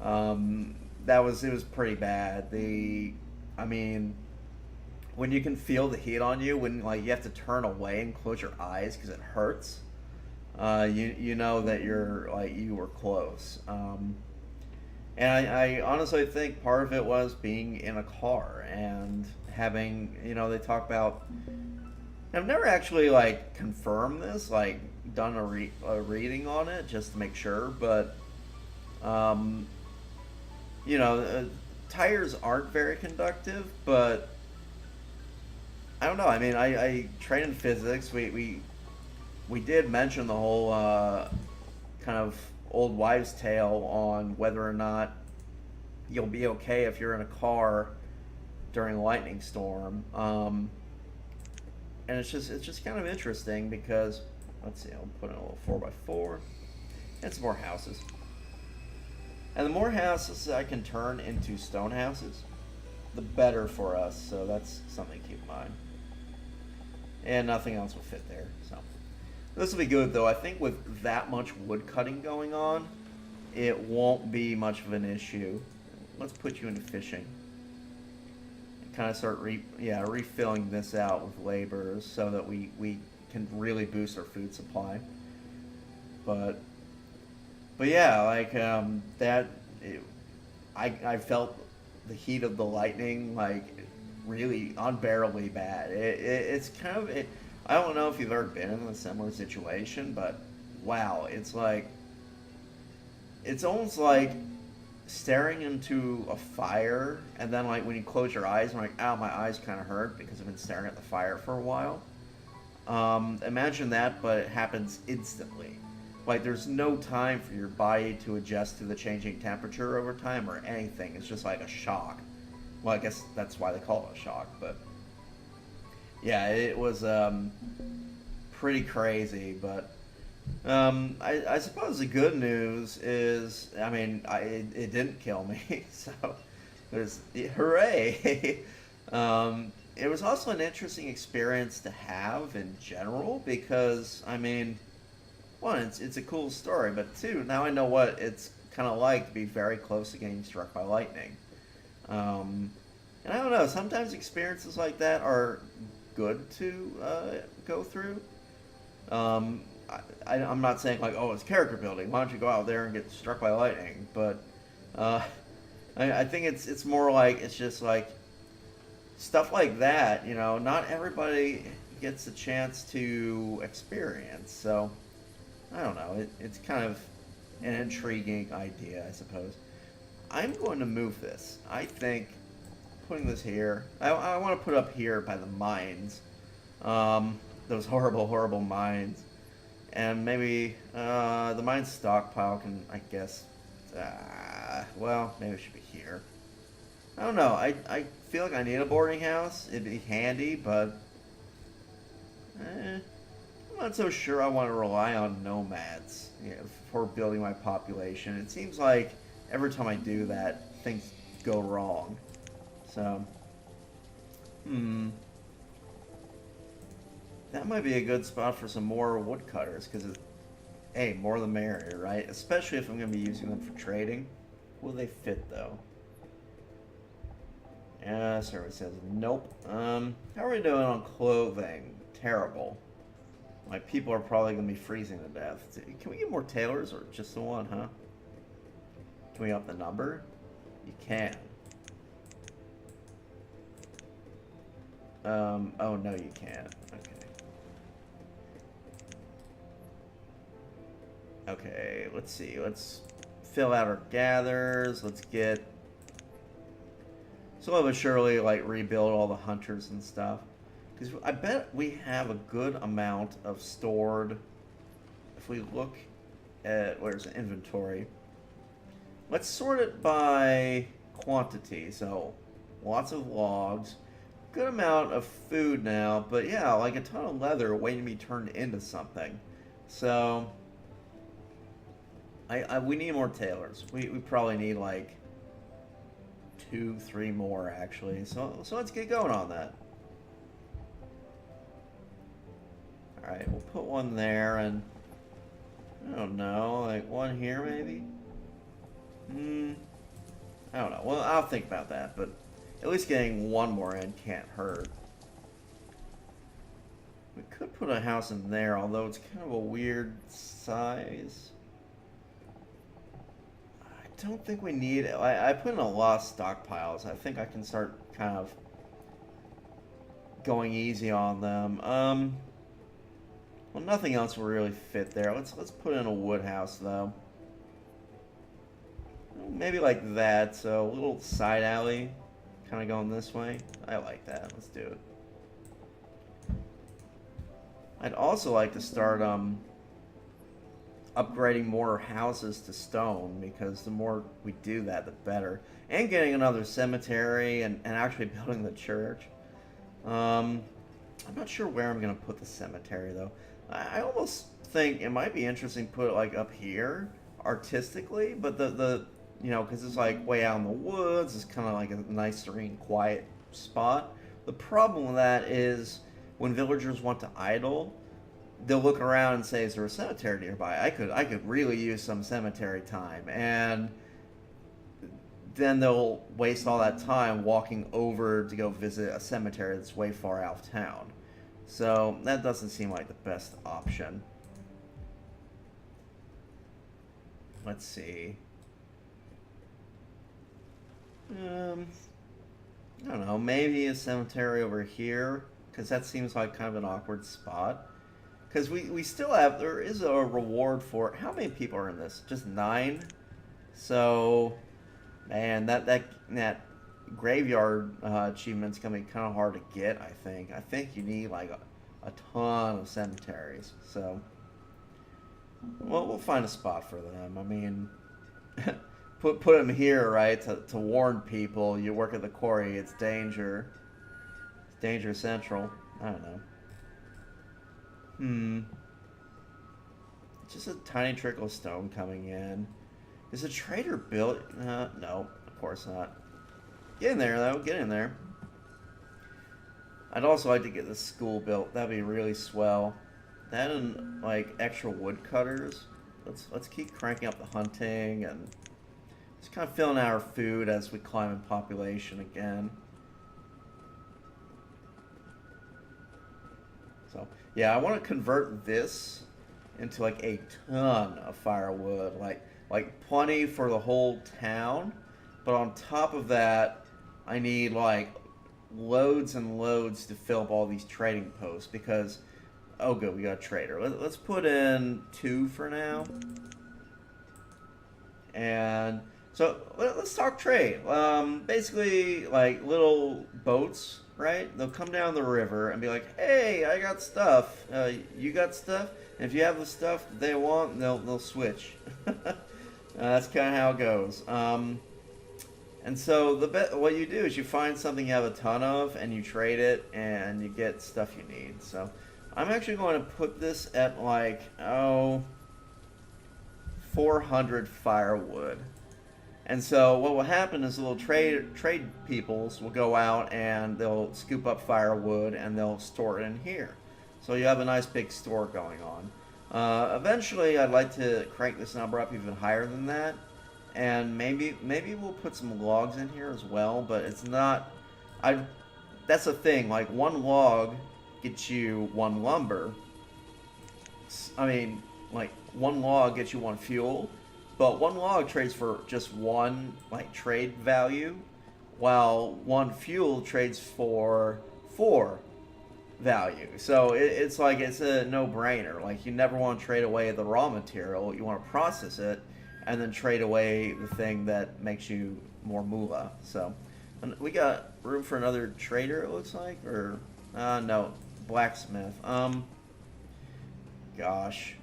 It was pretty bad. I mean, when you can feel the heat on you, when like you have to turn away and close your eyes because it hurts, you know that you were close. And I honestly think part of it was being in a car and having, they talk about. I've never actually like confirmed this, like done a reading on it just to make sure, but um, you know, tires aren't very conductive, but I don't know. I mean, I train in physics. We did mention the whole kind of old wives' tale on whether or not you'll be okay if you're in a car during a lightning storm. And it's just kind of interesting because let's see, I'll put in a little 4x4 and some more houses. And the more houses I can turn into stone houses, the better for us. So that's something to keep in mind. And nothing else will fit there. So this will be good though. I think with that much wood cutting going on, it won't be much of an issue. Let's put you into fishing. And kind of start refilling this out with laborers so that we can really boost our food supply. But but yeah, like that. It, I felt the heat of the lightning like really unbearably bad. It's kind of it. I don't know if you've ever been in a similar situation, but wow, it's almost like staring into a fire, and then like when you close your eyes, I'm like, ow, my eyes kind of hurt because I've been staring at the fire for a while. Imagine that, but it happens instantly. Like there's no time for your body to adjust to the changing temperature over time or anything. It's just like a shock. Well, I guess that's why they call it a shock, but yeah, it was pretty crazy. But I suppose the good news is, I mean, it didn't kill me, so there's hooray. It was also an interesting experience to have in general because, I mean, one, it's a cool story, but two, now I know what it's kind of like to be very close to getting struck by lightning. Um, and I don't know, sometimes experiences like that are good to go through. Um, I'm not saying like, oh, it's character building. Why don't you go out there and get struck by lightning? But uh, I think it's more like it's just like stuff like that. Not everybody gets a chance to experience. So I don't know. It's kind of an intriguing idea, I suppose. I'm going to move this. I think putting this here. I want to put up here by the mines. Those horrible, horrible mines. And maybe the mine stockpile can, I guess. Well, maybe it should be here. I don't know. I feel like I need a boarding house. It'd be handy, but I'm not so sure I want to rely on nomads, for building my population. It seems like every time I do that, things go wrong. So, that might be a good spot for some more woodcutters, because, hey, more the merrier, right? Especially if I'm going to be using them for trading. Will they fit, though? Yeah, service says nope. How are we doing on clothing? Terrible. My people are probably going to be freezing to death. Can we get more tailors, or just the one, huh? Can we up the number? You can. Oh, no, you can't. Okay. Okay, let's see. Let's fill out our gathers. Let's get slowly but surely, like, rebuild all the hunters and stuff. Because I bet we have a good amount of stored. If we look at, where's the inventory? Let's sort it by quantity. So, lots of logs. Good amount of food now, but yeah, like a ton of leather waiting to be turned into something. So, we need more tailors. We probably need like 2, 3 more actually. So let's get going on that. All right, we'll put one there, and I don't know, like one here maybe. I don't know. Well, I'll think about that, but at least getting one more in can't hurt. We could put a house in there, although it's kind of a weird size. I don't think we need it. I put in a lot of stockpiles. I think I can start kind of going easy on them. Well, nothing else will really fit there. Let's put in a wood house though. Maybe like that. So a little side alley, kind of going this way. I like that. Let's do it. I'd also like to start upgrading more houses to stone, because the more we do that, the better. And getting another cemetery and actually building the church. I'm not sure where I'm going to put the cemetery, though. I almost think it might be interesting to put it, like, up here, artistically, but the you know, because it's, like, way out in the woods, it's kind of like a nice, serene, quiet spot. The problem with that is when villagers want to idle, they'll look around and say, is there a cemetery nearby? I could really use some cemetery time. And then they'll waste all that time walking over to go visit a cemetery that's way far out of town. So that doesn't seem like the best option. Let's see. I don't know, maybe a cemetery over here, because that seems like kind of an awkward spot. Because we still have, there is a reward for, how many people are in this? Just 9? So, man, that graveyard achievement's going to be kind of hard to get, I think. I think you need, like, a ton of cemeteries. So, well, we'll find a spot for them. I mean, put them here, right, to warn people. You work at the quarry, it's danger. It's danger central. I don't know. Just a tiny trickle of stone coming in. Is a trader built? No, of course not. Get in there, though. Get in there. I'd also like to get the school built. That'd be really swell. That and, like, extra woodcutters. Let's keep cranking up the hunting and just kind of filling out our food as we climb in population again. So, yeah, I want to convert this into, like, a ton of firewood. Like plenty for the whole town. But on top of that, I need, like, loads and loads to fill up all these trading posts. Because, oh good, we got a trader. Let's put in 2 for now. And so, let's talk trade. Basically, like, little boats, right? They'll come down the river and be like, hey, I got stuff. You got stuff? And if you have the stuff that they want, they'll switch. That's kind of how it goes. And so what you do is you find something you have a ton of, and you trade it, and you get stuff you need. So I'm actually going to put this at, like, 400 firewood. And so what will happen is the little trade peoples will go out and they'll scoop up firewood and they'll store it in here. So you have a nice big store going on. Eventually, I'd like to crank this number up even higher than that, and maybe we'll put some logs in here as well. But it's not. That's the thing. Like, 1 log gets you 1 lumber. I mean, like, 1 log gets you 1 fuel. But 1 log trades for just 1, like, trade value, while 1 fuel trades for 4 value. So it's like, it's a no-brainer. Like, you never want to trade away the raw material. You want to process it and then trade away the thing that makes you more moolah. So, and we got room for another trader, it looks like, or no, blacksmith. Gosh.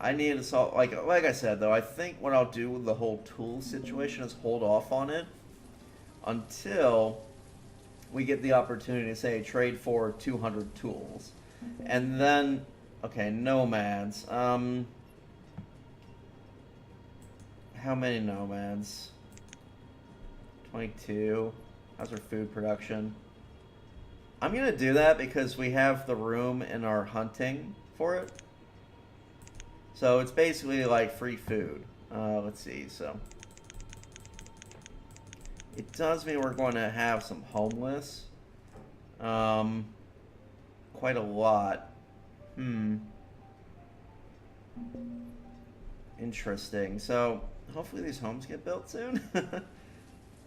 I need to solve, like I said, though, I think what I'll do with the whole tool situation is hold off on it until we get the opportunity to, say, trade for 200 tools. And then, okay, nomads. How many nomads? 22. How's our food production? I'm going to do that because we have the room in our hunting for it. So it's basically like free food. Let's see, so It does mean we're going to have some homeless. Um, quite a lot. Hmm. Interesting. So hopefully these homes get built soon.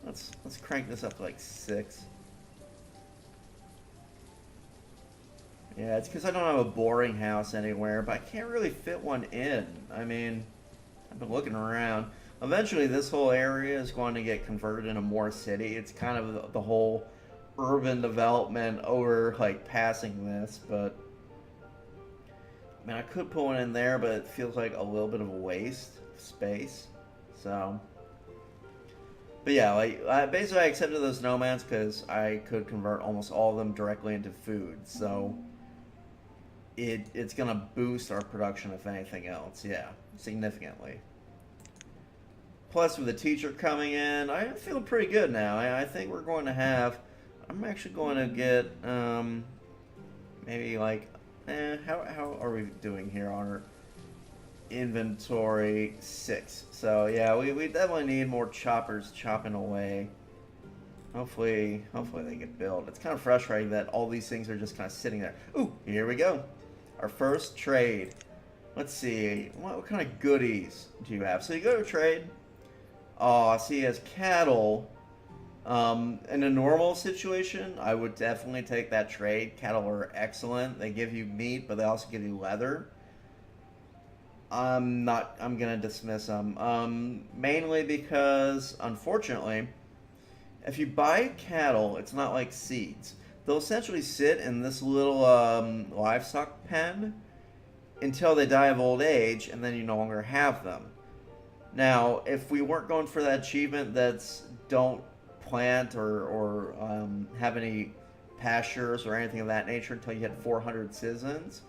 Let's crank this up to like 6. Yeah, it's because I don't have a boarding house anywhere, but I can't really fit one in. I mean, I've been looking around. Eventually, this whole area is going to get converted into more city. It's kind of the whole urban development over like passing this, but I mean, I could put one in there, but it feels like a little bit of a waste of space. So, but yeah, like basically, I accepted those nomads because I could convert almost all of them directly into food. So it's gonna boost our production if anything else. Yeah, significantly. Plus, with the teacher coming in, I'm feeling pretty good now. I think we're going to have. I'm actually going to get maybe like. How are we doing here on our inventory? 6. So yeah, we definitely need more choppers chopping away. Hopefully they get built. It's kind of frustrating that all these things are just kind of sitting there. Ooh, here we go. Our first trade. Let's see. What kind of goodies do you have? So you go to trade. Oh, see, as cattle, in a normal situation, I would definitely take that trade. Cattle are excellent. They give you meat, but they also give you leather. I'm gonna dismiss them. Mainly because, unfortunately, if you buy cattle, it's not like seeds. They'll essentially sit in this little livestock pen until they die of old age, and then you no longer have them. Now, if we weren't going for that achievement that's don't plant or have any pastures or anything of that nature until you hit 400 citizens,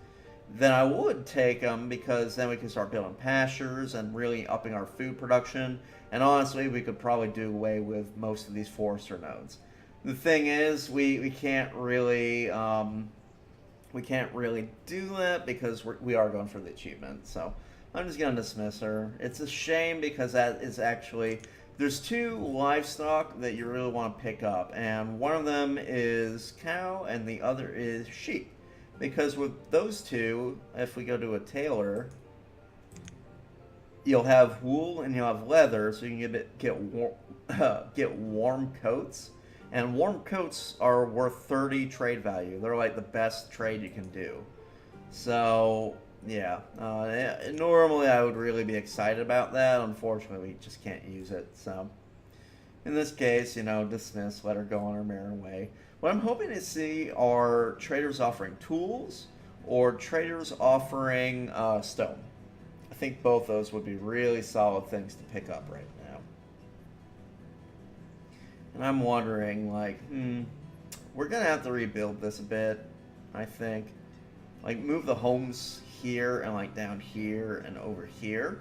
then I would take them because then we can start building pastures and really upping our food production. And honestly, we could probably do away with most of these forester nodes. The thing is, we can't really do that because we are going for the achievement. So I'm just gonna dismiss her. It's a shame because that is actually there's 2 livestock that you really want to pick up, and one of them is cow and the other is sheep. Because with those 2, if we go to a tailor, you'll have wool and you'll have leather, so you can get warm coats. And warm coats are worth 30 trade value. They're like the best trade you can do. So yeah, normally I would really be excited about that. Unfortunately, we just can't use it. So in this case, dismiss, let her go on her merry way. What I'm hoping to see are traders offering tools or traders offering stone. I think both those would be really solid things to pick up right now. And I'm wondering, like, we're going to have to rebuild this a bit, I think. Like, move the homes here and, like, down here and over here.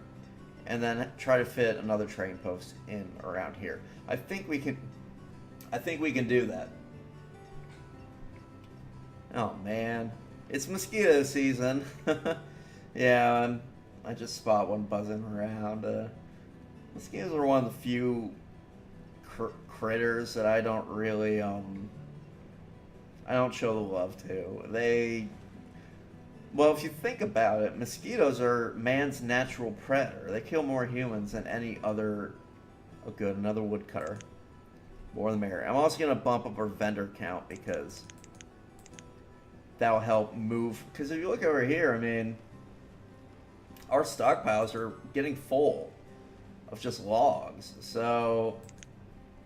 And then try to fit another trading post in around here. I think we can do that. Oh, man. It's mosquito season. Yeah, I just spot one buzzing around. Mosquitoes are one of the few critters that I don't really, I don't show the love to. Well, if you think about it, mosquitoes are man's natural predator. They kill more humans than any other, another woodcutter. More the merrier. I'm also going to bump up our vendor count because that'll help move. Because if you look over here, I mean, our stockpiles are getting full of just logs. So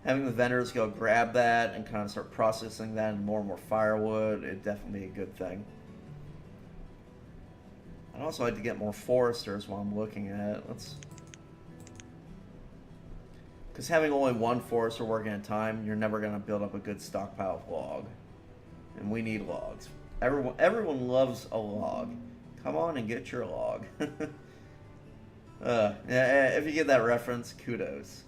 having the vendors go grab that and kind of start processing that into more and more firewood, it'd definitely be a good thing. I'd also like to get more foresters while I'm looking at it. Because having only one forester working at a time, you're never going to build up a good stockpile of log. And we need logs. Everyone loves a log. Come on and get your log. If you get that reference, kudos.